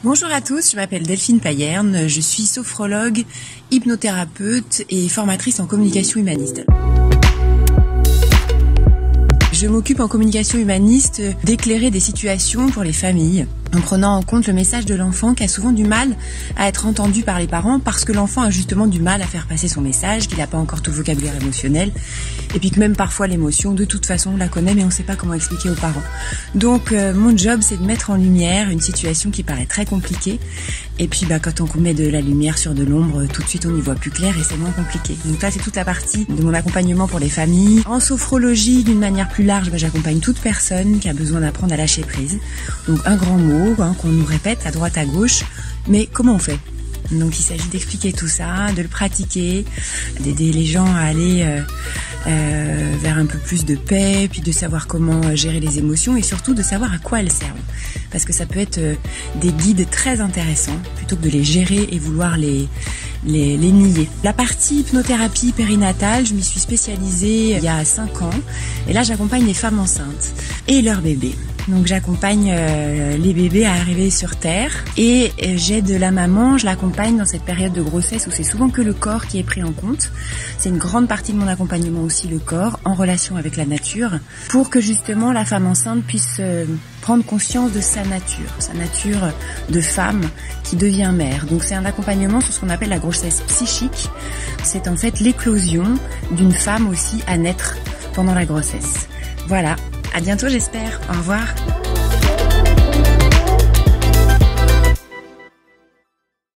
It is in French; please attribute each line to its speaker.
Speaker 1: Bonjour à tous, je m'appelle Delphine Payerne, je suis sophrologue, hypnothérapeute et formatrice en communication humaniste. Je m'occupe en communication humaniste d'éclairer des situations pour les familles, en prenant en compte le message de l'enfant qui a souvent du mal à être entendu par les parents parce que l'enfant a justement du mal à faire passer son message, qu'il n'a pas encore tout le vocabulaire émotionnel, et puis que même parfois l'émotion, de toute façon, on la connaît mais on ne sait pas comment expliquer aux parents. Donc mon job, c'est de mettre en lumière une situation qui paraît très compliquée, et puis quand on met de la lumière sur de l'ombre, tout de suite on y voit plus clair et c'est moins compliqué. Donc ça, c'est toute la partie de mon accompagnement pour les familles. En sophrologie, d'une manière plus large, j'accompagne toute personne qui a besoin d'apprendre à lâcher prise. Donc un grand mot, qu'on nous répète à droite à gauche, mais comment on fait? Donc il s'agit d'expliquer tout ça, de le pratiquer, d'aider les gens à aller vers un peu plus de paix, puis de savoir comment gérer les émotions et surtout de savoir à quoi elles servent. Parce que ça peut être des guides très intéressants plutôt que de les gérer et vouloir les nier. La partie hypnothérapie périnatale, je m'y suis spécialisée il y a 5 ans et là j'accompagne les femmes enceintes et leurs bébés. Donc j'accompagne les bébés à arriver sur Terre et j'aide la maman, je l'accompagne dans cette période de grossesse où c'est souvent que le corps qui est pris en compte. C'est une grande partie de mon accompagnement aussi, le corps, en relation avec la nature, pour que justement la femme enceinte puisse prendre conscience de sa nature de femme qui devient mère. Donc c'est un accompagnement sur ce qu'on appelle la grossesse psychique. C'est en fait l'éclosion d'une femme aussi à naître pendant la grossesse. Voilà. À bientôt, j'espère. Au revoir.